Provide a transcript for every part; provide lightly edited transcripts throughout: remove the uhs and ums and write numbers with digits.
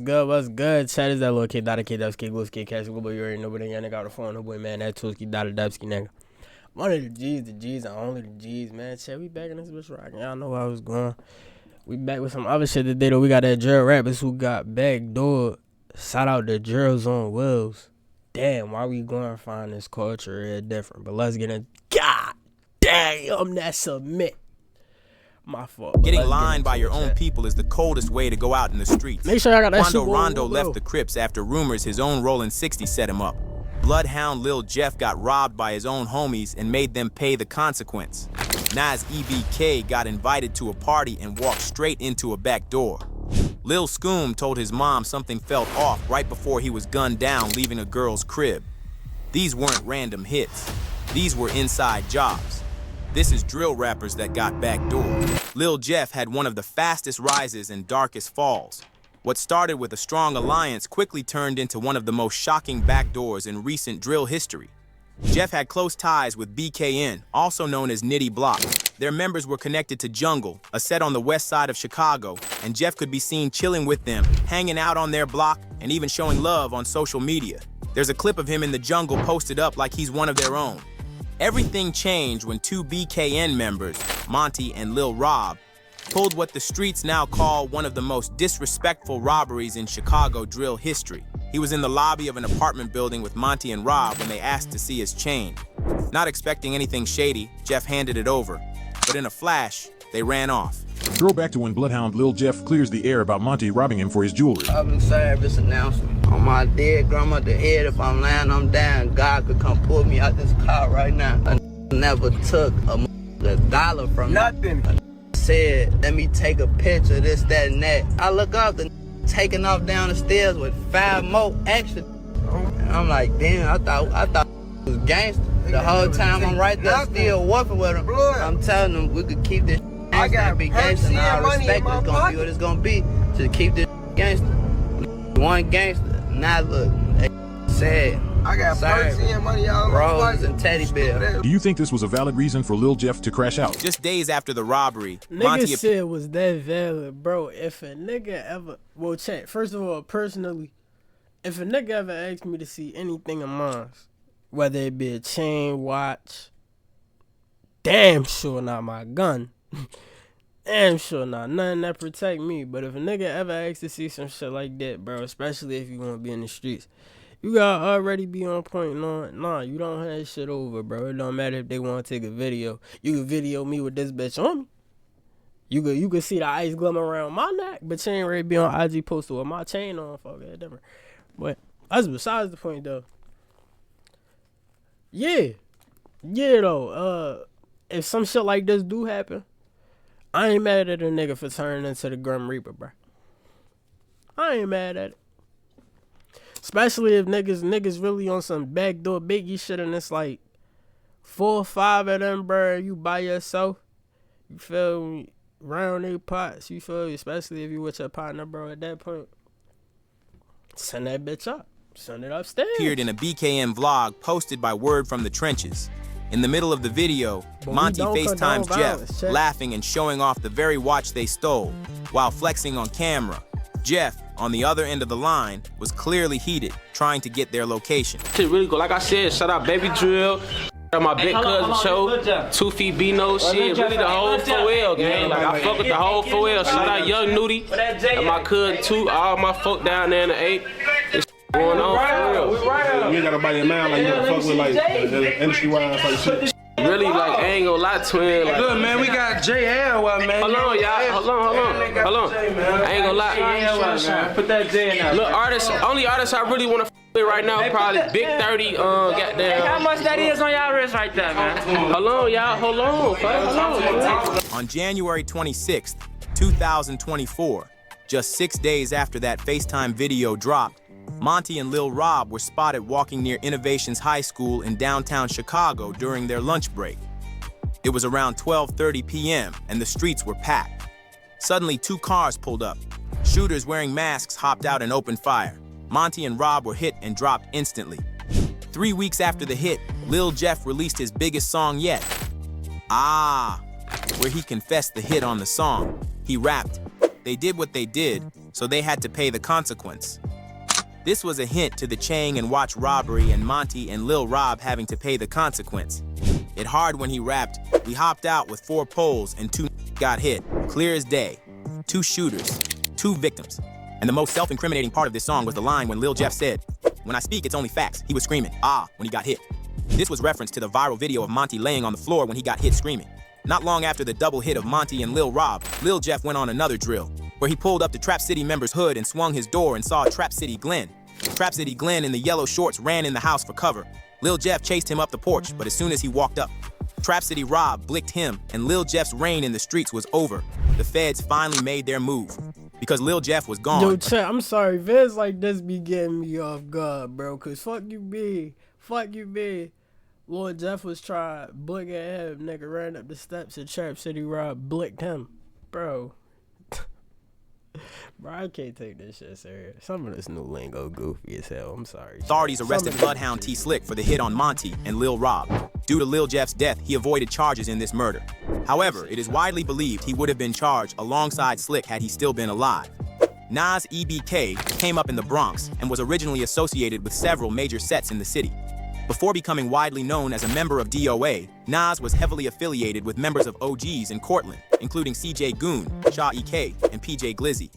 good? What's good? Chat is that little kid, Dada Kid, Dubsky, Gluski, Cash, Google, you already know, but then y'all nigga out the phone, no boy, man, that Tuski, Dada Dubsky, nigga. One of the G's, and only the G's, man. Chat, we back in this bitch rocking. Y'all know where I was going. We back with some other shit today, though. We got that drill rappers who got Backdoored. Shout out to Drills on Wheels. Damn, why we going to find this culture here different? But let's get in. God damn, that's a myth. My fault. Getting lined by your own people is the coldest way to go out in the streets. Make sure I got that Rondo left the Crips after rumors his own rolling 60 set him up. Bloodhound Lil Jeff got robbed by his own homies and made them pay the consequence. Nas EBK got invited to a party and walked straight into a back door. Lil Scoom told his mom something felt off right before he was gunned down leaving a girl's crib. These weren't random hits. These were inside jobs. This is drill rappers that got backdoored. Lil Jeff had one of the fastest rises and darkest falls. What started with a strong alliance quickly turned into one of the most shocking backdoors in recent drill history. Jeff had close ties with BKN, also known as Nitty Block. Their members were connected to Jungle, a set on the west side of Chicago, and Jeff could be seen chilling with them, hanging out on their block, and even showing love on social media. There's a clip of him in the Jungle posted up like he's one of their own. Everything changed when two BKN members, Monty and Lil Rob, pulled what the streets now call one of the most disrespectful robberies in Chicago drill history. He was in the lobby of an apartment building with Monty and Rob when they asked to see his chain. Not expecting anything shady, Jeff handed it over, but in a flash, they ran off. Throw back to when Bloodhound Lil Jeff clears the air about Monty robbing him for his jewelry. Public service announcement. On my dead grandmother head, if I'm lying, I'm down. God could come pull me out this car right now. I never took a dollar from nothing. Said, let me take a picture, this, that, and that. I look up, the taking off down the stairs with 5 more extra. And I'm like, damn, I thought it was gangster. The whole time I'm right there still working with him. I'm telling them we could keep this gangster and be gangster, and I respect it's gonna be what it's gonna be to keep this gangster. One gangster, now look, sad. I got perks and money all roses and teddy bears. Do you think this was a valid reason for Lil Jeff to crash out? Just days after the robbery, Monty said was that valid, bro. If a nigga ever, well, check. First of all, personally, if a nigga ever asked me to see anything of mine, whether it be a chain, watch, damn sure not my gun. Damn sure not nothing that protect me. But if a nigga ever asks to see some shit like that, bro, especially if you want to be in the streets, you gotta already be on point. Nah, you don't have shit over, bro. It don't matter if they want to take a video. You can video me with this bitch on me. You could see the ice glimmer around my neck, but you ain't ready to be on IG poster with my chain on. Fuck it, different. But that's besides the point, though. Yeah, though. If some shit like this do happen, I ain't mad at a nigga for turning into the Grim Reaper, bro. I ain't mad at it. Especially if niggas really on some backdoor biggie shit and it's like 4 or 5 of them, bro, you by yourself. You feel me? Round their pots, you feel me? Especially if you with your partner, bro, at that point. Send that bitch up. Send it upstairs. Appeared in a BKM vlog posted by Word from the Trenches. In the middle of the video, Monty FaceTimes Jeff, laughing and showing off the very watch they stole, while flexing on camera. Jeff, on the other end of the line, was clearly heated, trying to get their location. Shit really good. Like I said, shout out Baby Drill, my big cousin show, 2 Feet Bino shit, really the whole 4L gang. Like I fuck with the whole 4L. Shout out Young Nudie, and my cousin too, all my folk down there in the 8. It's going on for real. You ain't got nobody in mind like you fuck with like industry-wise like shit. Really, like, I ain't gonna lie, twin. Like, look, man, we got J. Elwell, man. Hold on, y'all. Hold on. I ain't gonna lie. Put that J in there. Look, only artist I really wanna with right now, probably Big 30, goddamn. How much that is on y'all wrist right there, man? Hold on, y'all. Hold on. On January 26th, 2024, just 6 days after that FaceTime video dropped, Monty and Lil Rob were spotted walking near Innovations High School in downtown Chicago during their lunch break. It was around 12:30 p.m. and the streets were packed. Suddenly, 2 cars pulled up. Shooters wearing masks hopped out and opened fire. Monty and Rob were hit and dropped instantly. 3 weeks after the hit, Lil Jeff released his biggest song yet, where he confessed the hit on the song. He rapped, They did what they did, so they had to pay the consequence. This was a hint to the Chang and Watch robbery and Monty and Lil Rob having to pay the consequence. It hard when he rapped, "We hopped out with 4 poles and 2 got hit. Clear as day. 2 shooters, 2 victims." And the most self-incriminating part of this song was the line when Lil Jeff said, "When I speak, it's only facts." He was screaming, "Ah," when he got hit. This was reference to the viral video of Monty laying on the floor when he got hit screaming. Not long after the double hit of Monty and Lil Rob, Lil Jeff went on another drill, where he pulled up the Trap City member's hood and swung his door and saw Trap City Glenn. Trap City Glenn in the yellow shorts ran in the house for cover. Lil Jeff chased him up the porch, but as soon as he walked up, Trap City Rob blicked him, and Lil Jeff's reign in the streets was over. The feds finally made their move, because Lil Jeff was gone. Yo, chat, I'm sorry, vids like this be getting me off guard, bro, cause fuck you, B. Lil Jeff was trying, blick at him, nigga ran up the steps and Trap City Rob blicked him. Bro. Bro, I can't take this shit serious. Some of this new lingo goofy as hell. I'm sorry. Authorities arrested Bloodhound T Slick for the hit on Monty and Lil Rob. Due to Lil Jeff's death, he avoided charges in this murder. However, it is widely believed he would have been charged alongside Slick had he still been alive. Nas EBK came up in the Bronx and was originally associated with several major sets in the city. Before becoming widely known as a member of DOA, Nas was heavily affiliated with members of OGs in Cortland, including CJ Goon, Shaw EK, and PJ Glizzy.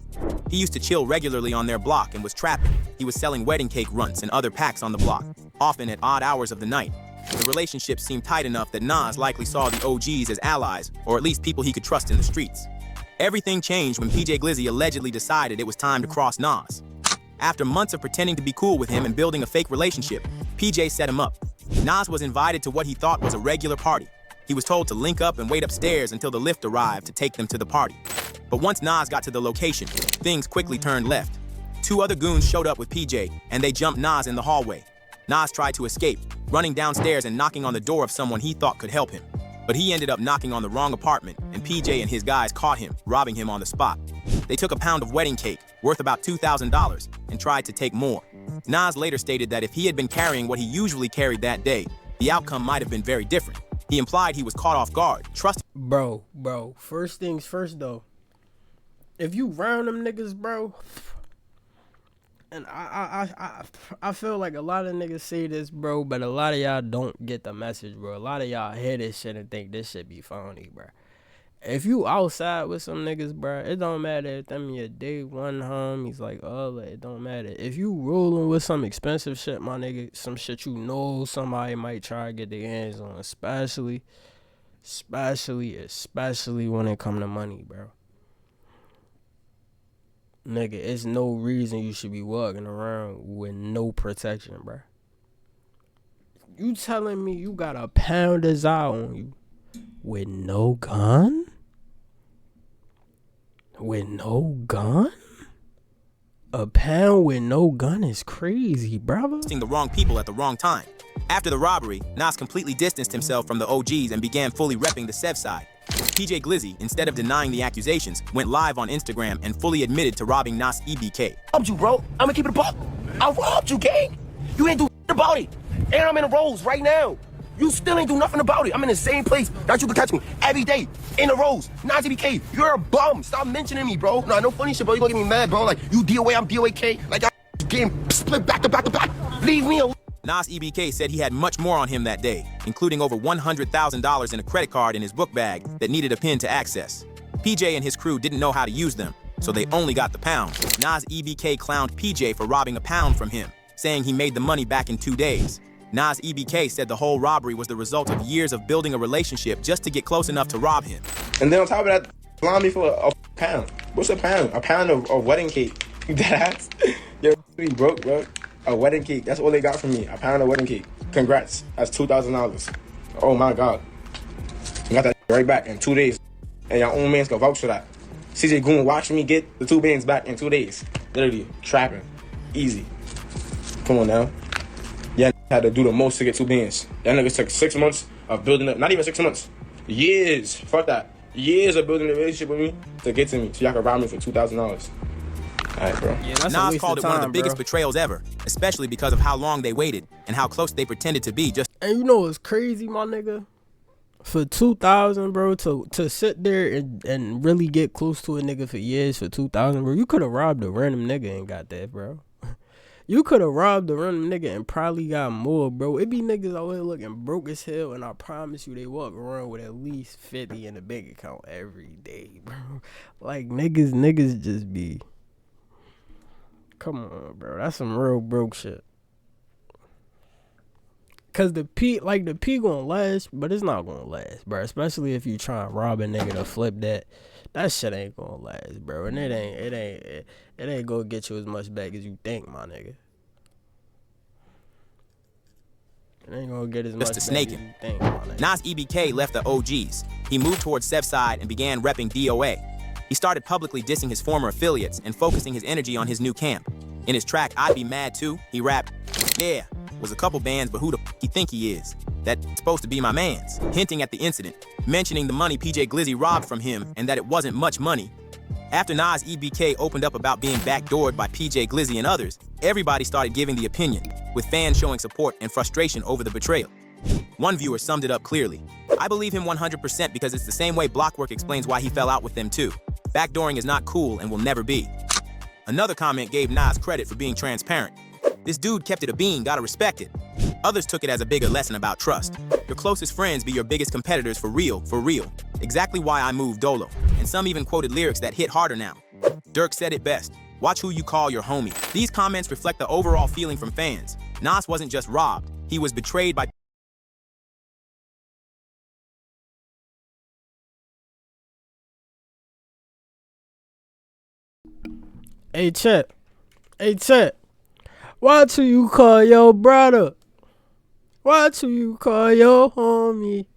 He used to chill regularly on their block and was trapping. He was selling wedding cake runts and other packs on the block, often at odd hours of the night. The relationship seemed tight enough that Nas likely saw the OGs as allies, or at least people he could trust in the streets. Everything changed when PJ Glizzy allegedly decided it was time to cross Nas. After months of pretending to be cool with him and building a fake relationship, PJ set him up. Nas was invited to what he thought was a regular party. He was told to link up and wait upstairs until the lift arrived to take them to the party. But once Nas got to the location, things quickly turned left. 2 other goons showed up with PJ, and they jumped Nas in the hallway. Nas tried to escape, running downstairs and knocking on the door of someone he thought could help him. But he ended up knocking on the wrong apartment, and PJ and his guys caught him, robbing him on the spot. They took a pound of wedding cake, worth about $2,000, and tried to take more. Nas later stated that if he had been carrying what he usually carried that day, the outcome might have been very different. He implied he was caught off guard, trusting. Bro, first things first though. If you round them niggas, bro, and I feel like a lot of niggas say this, bro, but a lot of y'all don't get the message, bro. A lot of y'all hear this shit and think this shit be phony, bro. If you outside with some niggas, bro, it don't matter if them your day one homies, like, oh, it don't matter. If you rolling with some expensive shit, my nigga, some shit you know somebody might try to get their hands on, especially when it come to money, bro. Nigga, it's no reason you should be walking around with no protection, bro. You telling me you got a pound of Zy on you with no gun? With no gun? A pound with no gun is crazy, brother. The wrong people at the wrong time. After the robbery, Nas completely distanced himself from the OGs and began fully repping the Sev side. PJ Glizzy, instead of denying the accusations, went live on Instagram and fully admitted to robbing Nas EBK. I robbed you, bro. I'm gonna keep it a buck. I robbed you, gang. You ain't do about it. And I'm in a Rose right now. You still ain't do nothing about it. I'm in the same place that you could catch me every day in a Rose. Nas EBK, you're a bum. Stop mentioning me, bro. No funny shit, bro. You gonna get me mad, bro. Like, you DOA, I'm DOAK. Like, y'all getting split back to back to back. Leave me alone. Nas EBK said he had much more on him that day, including over $100,000 in a credit card in his book bag that needed a PIN to access. PJ and his crew didn't know how to use them, so they only got the pound. Nas EBK clowned PJ for robbing a pound from him, saying he made the money back in 2 days. Nas EBK said the whole robbery was the result of years of building a relationship just to get close enough to rob him. And then on top of that, blind me for a pound. What's a pound? A pound of wedding cake. That's you're broke, bro. A wedding cake. That's all they got from me. A pound of wedding cake. Congrats. That's $2,000. Oh my God. I got that right back in 2 days. And your own man's gonna vouch for that. CJ Goon watched me get the 2 bands back in 2 days. Literally trapping. Easy. Come on now. Yeah, had to do the most to get 2 bands. That nigga took 6 months of building up. Not even 6 months. Years. Fuck that. Years of building a relationship with me to get to me. So y'all can rob me for $2,000. Alright, bro. Yeah, Nas called it one of the biggest betrayals ever, especially because of how long they waited and how close they pretended to be just. And you know what's crazy, my nigga? For 2,000, bro, to sit there and really get close to a nigga for years for 2,000, bro, you could have robbed a random nigga and got that, bro. You could have robbed a random nigga and probably got more, bro. It be niggas out here looking broke as hell, and I promise you they walk around with at least 50 in the bank account every day, bro. Like, niggas just be... Come on, bro. That's some real broke shit. Cause the P gonna last, but it's not gonna last, bro. Especially if you try and rob a nigga to flip that. That shit ain't gonna last, bro. And it ain't gonna get you as much back as you think, my nigga. It ain't gonna get as much back as you think, my nigga. Nas EBK left the OGs. He moved towards Sev's side and began repping DOA. He started publicly dissing his former affiliates and focusing his energy on his new camp. In his track, I'd Be Mad Too, he rapped, "Yeah, was a couple bands, but who the f he think he is? That's supposed to be my mans," hinting at the incident, mentioning the money PJ Glizzy robbed from him and that it wasn't much money. After Nas EBK opened up about being backdoored by PJ Glizzy and others, everybody started giving the opinion, with fans showing support and frustration over the betrayal. One viewer summed it up clearly. "I believe him 100% because it's the same way Blockwork explains why he fell out with them too. Backdooring is not cool and will never be." Another comment gave Nas credit for being transparent. "This dude kept it a bean, gotta respect it." Others took it as a bigger lesson about trust. Your closest friends be your biggest competitors for real, for real. Exactly why I moved Dolo. And some even quoted lyrics that hit harder now. Dirk said it best, "Watch who you call your homie." These comments reflect the overall feeling from fans. Nas wasn't just robbed, he was betrayed by Hey, Chet. Watch who you call your brother. Watch who you call your homie.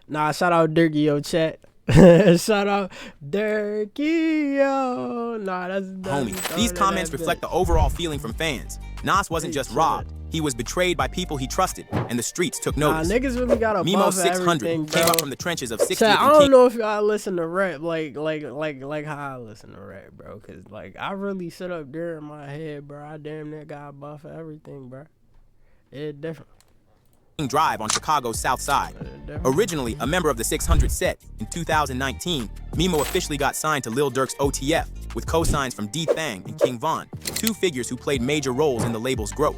Nah, shout out Dirky, yo, Chet. Shout out Dirky, yo. Nah, that's homie. These comments reflect the overall feeling from fans. Nas wasn't just robbed, he was betrayed by people he trusted, and the streets took notice. Nah, niggas really got a Mimo buff 600 everything, came bro. up from the trenches of 60th Chet, and I don't King. know if y'all listen to rap like how I listen to rap, bro. Cause like I really sit up there in my head, bro. I damn near got a buff for everything, bro. It's different. Drive on Chicago's South Side. Originally a member of the 600 set, in 2019, Mimo officially got signed to Lil Durk's OTF with co-signs from D-Thang and King Von, two figures who played major roles in the label's growth.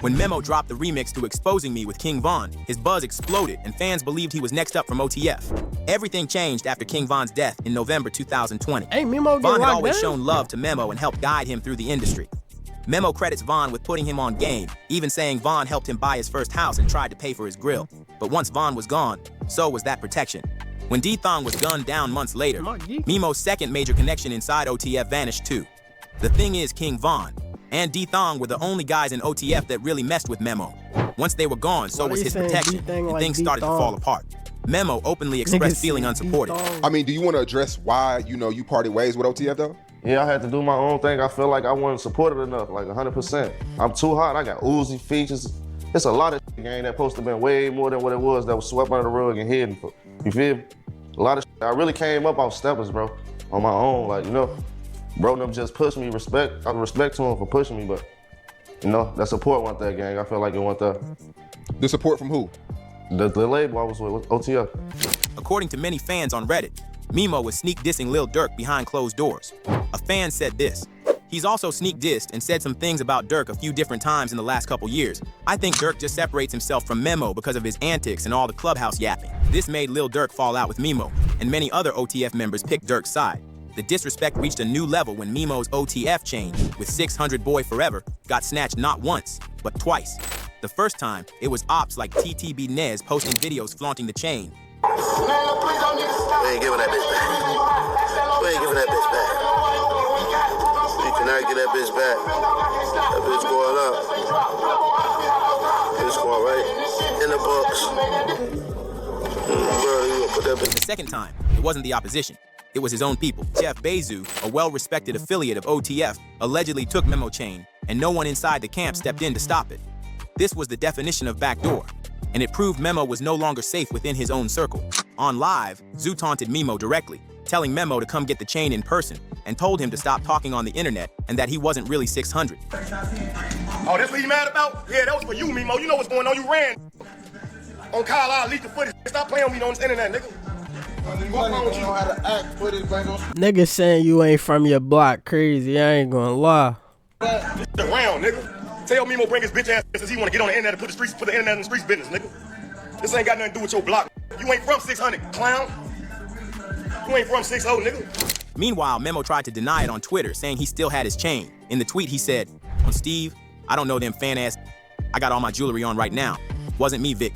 When Memo dropped the remix to Exposing Me with King Von, his buzz exploded and fans believed he was next up from OTF. Everything changed after King Von's death in November 2020. Hey, Memo Von had always shown love to Memo and helped guide him through the industry. Memo credits Von with putting him on game, even saying Von helped him buy his first house and tried to pay for his grill. But once Von was gone, so was that protection. When D-Thong was gunned down months later, Memo's second major connection inside OTF vanished too. The thing is, King Von and D-Thong were the only guys in OTF that really messed with Memo. Once they were gone, so was his protection, and things started to fall apart. Memo openly expressed feeling unsupported. I mean, do you want to address why, you parted ways with OTF though? Yeah, I had to do my own thing. I feel like I wasn't supported enough, like 100%. I'm too hot, I got Uzi features. It's a lot of shit, gang, that supposed to have been way more than what it was that was swept under the rug and hidden. You feel me? A lot of shit. I really came up off steppers, bro, on my own. Like, bro, them just pushed me. Respect to him for pushing me, but, that support went there, gang. I feel like it went there. The support from who? The label I was with, OTF. According to many fans on Reddit, Memo was sneak dissing Lil Durk behind closed doors. A fan said this: "He's also sneak dissed and said some things about Durk a few different times in the last couple years. I think Durk just separates himself from Memo because of his antics and all the clubhouse yapping. This made Lil Durk fall out with Memo, and many other OTF members picked Durk's side. The disrespect reached a new level when Memo's OTF chain, with 600 Boy Forever, got snatched not once, but twice. The first time, it was ops like TTB Nez posting videos flaunting the chain. We ain't giving that bitch back. We ain't giving that bitch back. We cannot get that bitch back. That bitch going up. It's going right in the books. Bro, you gonna put that bitch. The second time, it wasn't the opposition. It was his own people. Jeff Bezu, a well-respected affiliate of OTF, allegedly took Memo chain, and no one inside the camp stepped in to stop it. This was the definition of backdoor, and it proved Memo was no longer safe within his own circle. On Live, Zoo taunted Memo directly, telling Memo to come get the chain in person, and told him to stop talking on the internet and that he wasn't really 600. Oh, that's what you mad about? Yeah, that was for you, Memo. You know what's going on. You ran. On Kyle, I'll leak the footage. Stop playing with me on this internet, nigga. Nigga saying you ain't from your block crazy. I ain't gonna lie. This shit around, nigga. Tell Mimo bring his bitch ass since he wanna get on the internet and put the internet in the streets business, nigga. This ain't got nothing to do with your block. You ain't from 600, clown. You ain't from 60, nigga. Meanwhile, Memo tried to deny it on Twitter, saying he still had his chain. In the tweet, he said, "On Steve, I don't know them fan ass. I got all my jewelry on right now. Wasn't me, Vic."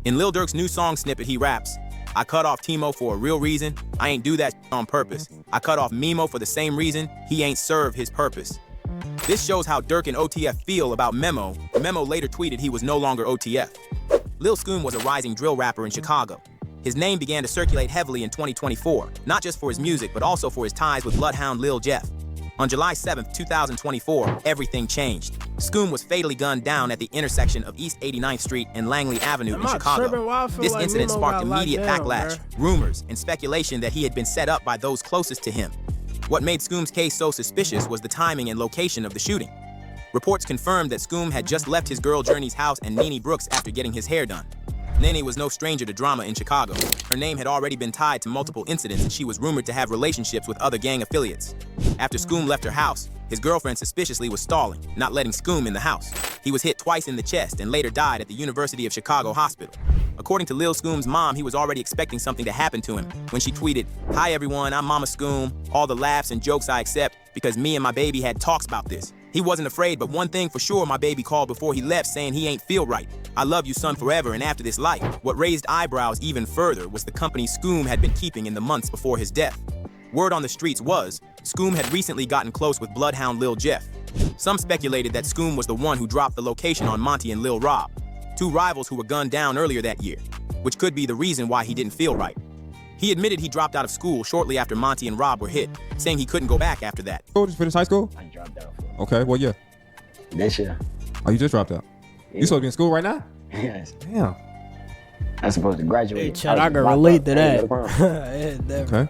In Lil Durk's new song snippet, he raps, "I cut off Timo for a real reason. I ain't do that on purpose. I cut off Mimo for the same reason. He ain't serve his purpose." This shows how Durk and OTF feel about Memo. Memo later tweeted he was no longer OTF. Lil Scoom was a rising drill rapper in Chicago. His name began to circulate heavily in 2024, not just for his music, but also for his ties with Bloodhound Lil Jeff. On July 7th, 2024, everything changed. Scoom was fatally gunned down at the intersection of East 89th Street and Langley Avenue in Chicago. This incident sparked immediate backlash, rumors, and speculation that he had been set up by those closest to him. What made Scoom's case so suspicious was the timing and location of the shooting. Reports confirmed that Scoom had just left his girl Journey's house and Nene Brooks after getting his hair done. Nene was no stranger to drama in Chicago. Her name had already been tied to multiple incidents, and she was rumored to have relationships with other gang affiliates. After Scoom left her house, his girlfriend suspiciously was stalling, not letting Scoom in the house. He was hit twice in the chest and later died at the University of Chicago hospital. According to Lil Scoom's mom, he was already expecting something to happen to him when she tweeted, "Hi everyone, I'm Mama Scoom. All the laughs and jokes I accept because me and my baby had talks about this. He wasn't afraid, but one thing for sure, my baby called before he left saying he ain't feel right. I love you, son, forever and after this life." What raised eyebrows even further was the company Scoom had been keeping in the months before his death. Word on the streets was, Scoom had recently gotten close with Bloodhound Lil Jeff. Some speculated that Scoom was the one who dropped the location on Monty and Lil Rob, two rivals who were gunned down earlier that year, which could be the reason why he didn't feel right. He admitted he dropped out of school shortly after Monty and Rob were hit, saying he couldn't go back after that. Oh, just finished high school? I dropped out. Okay, well, yeah. This year. Oh, you just dropped out? Yeah. You supposed to be in school right now? Yes. Damn. I'm supposed to graduate. Hey, Chad, I can relate to that. Okay.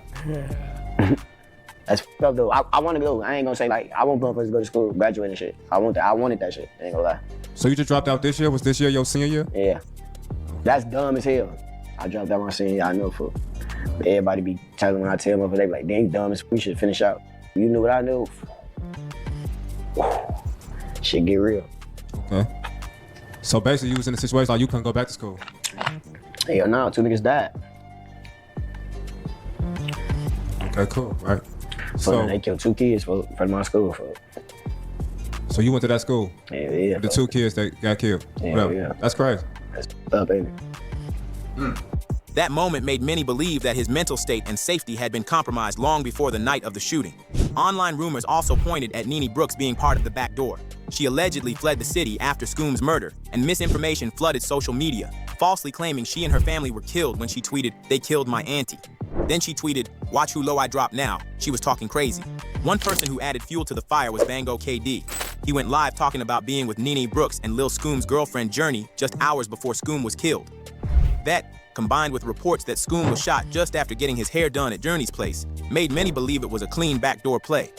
That's f***ed up though. I want to go. I ain't gonna say like I want motherfuckers to go to school, graduate and shit. I wanted that shit. I ain't gonna lie. So you just dropped out this year? Was this year your senior year? Yeah. That's dumb as hell. I dropped out my senior year. I know for. But everybody be telling when I tell them, they be like, they ain't dumb as we should finish out. You knew what I knew. Shit get real. Okay. So basically you was in a situation like you couldn't go back to school? Hell no, 2 niggas died. Okay, cool, right. So they killed 2 kids for my school. So you went to that school? Yeah. The 2 kids that got killed? Yeah. That's crazy. That's up, ain't it? That moment made many believe that his mental state and safety had been compromised long before the night of the shooting. Online rumors also pointed at Nene Brooks being part of the Backdoored. She allegedly fled the city after Scoom's murder, and misinformation flooded social media, falsely claiming she and her family were killed when she tweeted, "They killed my auntie." Then she tweeted, "Watch who low I drop now." She was talking crazy. One person who added fuel to the fire was Bango KD. He went live talking about being with Nene Brooks and Lil Scoom's girlfriend Journey just hours before Scoom was killed. That, combined with reports that Scoom was shot just after getting his hair done at Journey's place, made many believe it was a clean backdoor play.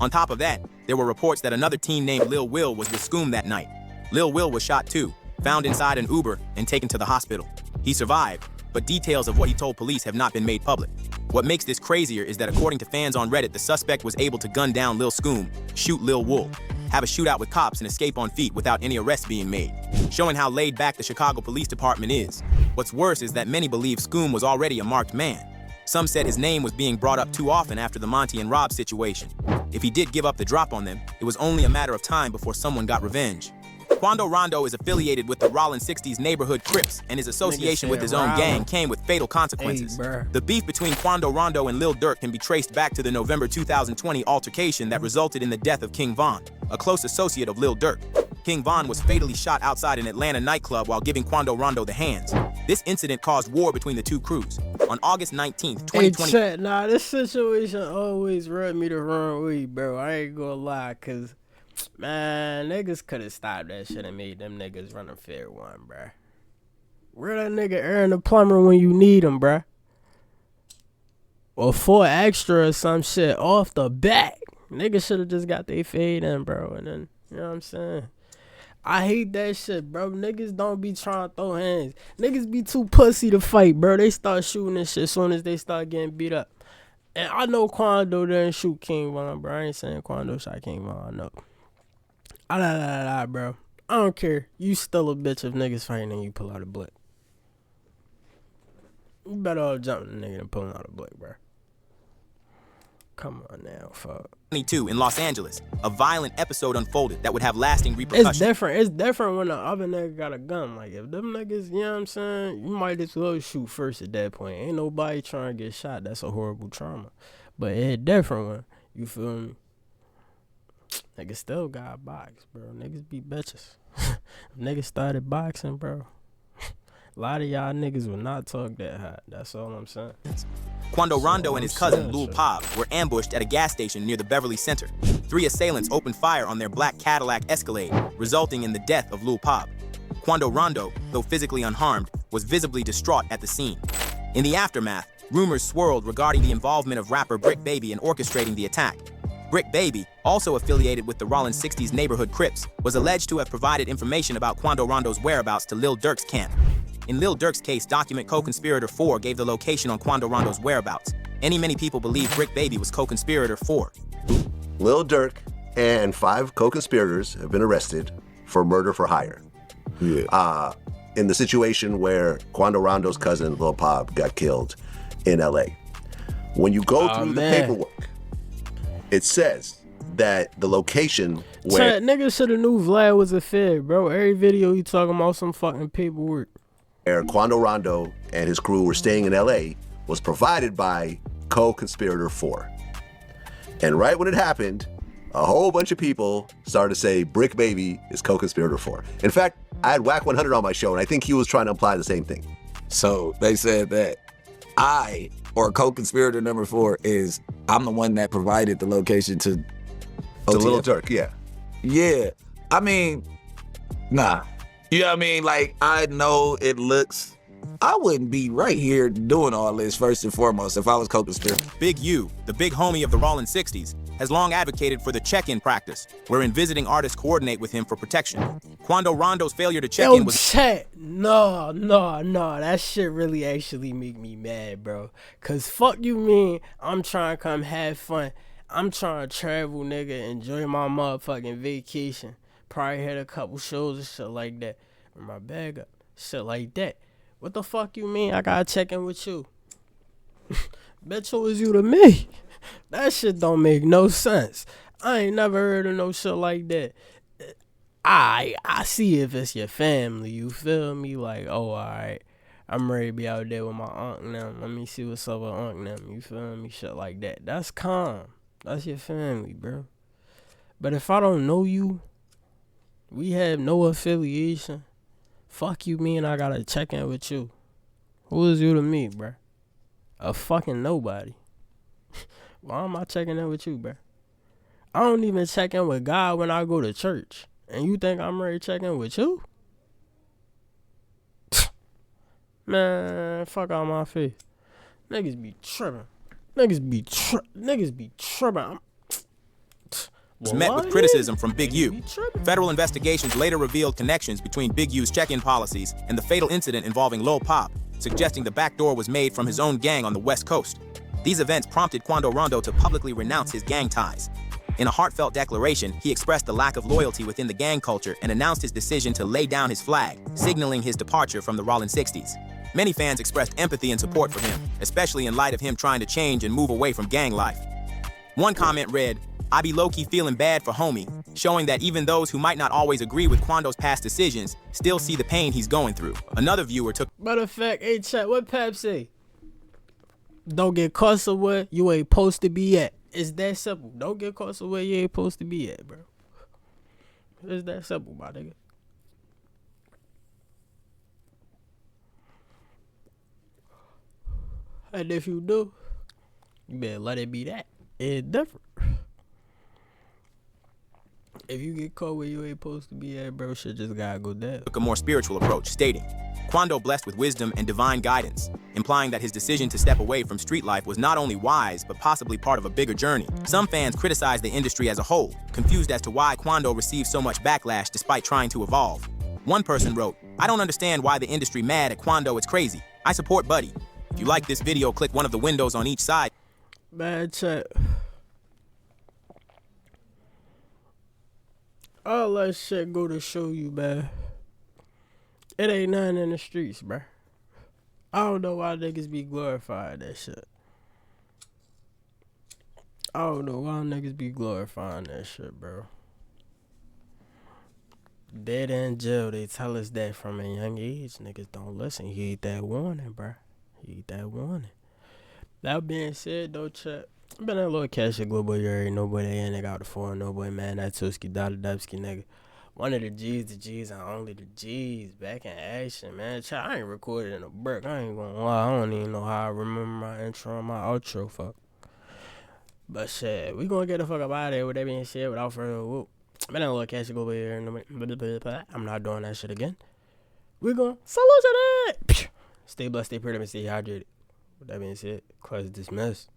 On top of that, there were reports that another teen named Lil Will was with Scoom that night. Lil Will was shot too, found inside an Uber and taken to the hospital. He survived, but details of what he told police have not been made public. What makes this crazier is that according to fans on Reddit, the suspect was able to gun down Lil Scoom, shoot Lil Wool, have a shootout with cops, and escape on feet without any arrests being made, showing how laid back the Chicago Police Department is. What's worse is that many believe Scoom was already a marked man. Some said his name was being brought up too often after the Monty and Rob situation. If he did give up the drop on them, it was only a matter of time before someone got revenge. Quando Rondo is affiliated with the Rollin 60s neighborhood Crips, and his association with his own gang came with fatal consequences. The beef between Quando Rondo and Lil Durk can be traced back to the November 2020 altercation that resulted in the death of King Von, a close associate of Lil Durk. King Von was fatally shot outside an Atlanta nightclub while giving Quando Rondo the hands. This incident caused war between the two crews. On August 19th, 2020... Hey, Chet, nah, this situation always rubbed me the wrong way, bro. I ain't gonna lie, cause man, niggas could have stopped that shit and made them niggas run a fair one, bruh. Where that nigga Aaron the plumber when you need him, bruh? Or 4 extra or some shit off the bat. Niggas should have just got their fade in, bro. And then, you know what I'm saying? I hate that shit, bro. Niggas don't be trying to throw hands. Niggas be too pussy to fight, bro. They start shooting this shit as soon as they start getting beat up. And I know Quando didn't shoot King Von, bro. I ain't saying Quando shot King Von, I know. Bro. I don't care. You still a bitch if niggas fighting and you pull out a blick. You better all jump the nigga than pulling out a blick, bro. Come on now, fuck. 22 in Los Angeles, a violent episode unfolded that would have lasting repercussions. It's different when the other nigga got a gun. Like, if them niggas, you know what I'm saying, you might as well shoot first at that point. Ain't nobody trying to get shot. That's a horrible trauma. But it's different when, you feel me? Niggas still got box, bro. Niggas be bitches. Niggas started boxing, bro. A lot of y'all niggas would not talk that hot. That's all I'm saying. Quando Rondo and his cousin, Lil Pop, were ambushed at a gas station near the Beverly Center. 3 assailants opened fire on their black Cadillac Escalade, resulting in the death of Lil Pop. Quando Rondo, though physically unharmed, was visibly distraught at the scene. In the aftermath, rumors swirled regarding the involvement of rapper Brick Baby in orchestrating the attack. Brick Baby, also affiliated with the Rollins 60s neighborhood Crips, was alleged to have provided information about Quando Rondo's whereabouts to Lil Durk's camp. In Lil Durk's case, document co-conspirator 4 gave the location on Quando Rondo's whereabouts. Many people believe Brick Baby was co-conspirator 4. Lil Durk and 5 co-conspirators have been arrested for murder for hire. Yeah. In the situation where Quando Rondo's cousin, Lil Pop, got killed in LA. When you go through the paperwork, it says that the location where... Niggas shoulda knew Vlad was a fed, bro. Every video he talking about some fucking paperwork. Where Quando Rondo and his crew were staying in LA was provided by co-conspirator 4. And right when it happened, a whole bunch of people started to say Brick Baby is co-conspirator 4. In fact, I had Whack 100 on my show, and I think he was trying to imply the same thing. So they said that or co-conspirator number 4 is, I'm the one that provided the location to Lil Durk, yeah. Yeah, I mean, nah. You know what I mean? Like, I know it looks... I wouldn't be right here doing all this first and foremost if I was co-conspirator. Big U, the big homie of the Rollins 60s, has long advocated for the check-in practice, wherein visiting artists coordinate with him for protection. Quando Rondo's failure to check in was... No, that shit really actually make me mad, bro. Cause fuck you mean I'm trying to come have fun. I'm trying to travel, nigga, enjoy my motherfucking vacation. Probably had a couple shows and shit like that. With my bag up. Shit like that. What the fuck you mean I gotta check in with you? Bet who is you to me? That shit don't make no sense. I ain't never heard of no shit like that. I see if it's your family, you feel me? Like, oh, alright. I'm ready to be out there with my aunt and them. Let me see what's up with aunt and them, you feel me? Shit like that. That's calm. That's your family, bro. But if I don't know you, we have no affiliation. Fuck you mean I gotta check in with you? Who is you to me, bruh? A fucking nobody. Why am I checking in with you, bruh? I don't even check in with God when I go to church. And you think I'm ready to check in with you? Man, fuck out my face. Niggas be tripping. Niggas be tripping. Was met with criticism from Big U. Federal investigations later revealed connections between Big U's check-in policies and the fatal incident involving Lil Pop, suggesting the backdoor was made from his own gang on the West Coast. These events prompted Quando Rondo to publicly renounce his gang ties. In a heartfelt declaration, he expressed the lack of loyalty within the gang culture and announced his decision to lay down his flag, signaling his departure from the Rollins 60s. Many fans expressed empathy and support for him, especially in light of him trying to change and move away from gang life. One comment read, "I be low-key feeling bad for homie," showing that even those who might not always agree with Quando's past decisions still see the pain he's going through. Another viewer took... Matter of fact, hey chat, what Pap say? Don't get caught somewhere you ain't supposed to be at. It's that simple. Don't get caught somewhere you ain't supposed to be at, bro. It's that simple, my nigga. And if you do, you better let it be that. It's different. If you get caught where you ain't supposed to be at, bro, shit just gotta go down. Took a more spiritual approach, stating, Quando blessed with wisdom and divine guidance, implying that his decision to step away from street life was not only wise, but possibly part of a bigger journey. Some fans criticized the industry as a whole, confused as to why Quando received so much backlash despite trying to evolve. One person wrote, I don't understand why the industry mad at Quando, it's crazy. I support Buddy. If you like this video, click one of the windows on each side. Bad chat. All that shit go to show you, man. It ain't nothing in the streets, bruh. I don't know why niggas be glorifying that shit. I don't know why niggas be glorifying that shit, bro. Dead in jail, they tell us that from a young age. Niggas don't listen. You eat that warning, bruh. You eat that warning. That being said, though, chat. Been a little cash at Global, you already know boy, they ain't nigga out the foreign, no boy, man. That Tuski, Dotadubski, nigga. One of the G's, and only the G's. Back in action, man. Chat, I ain't recorded in a brick. I ain't gonna lie. I don't even know how I remember my intro and my outro, fuck. But shit, we gonna get the fuck up out of there with that being said without further ado. Been a little cash at Global here. I'm not doing that shit again. We gonna salute to that. Stay blessed, stay pretty, and stay hydrated. With that being said, class dismissed.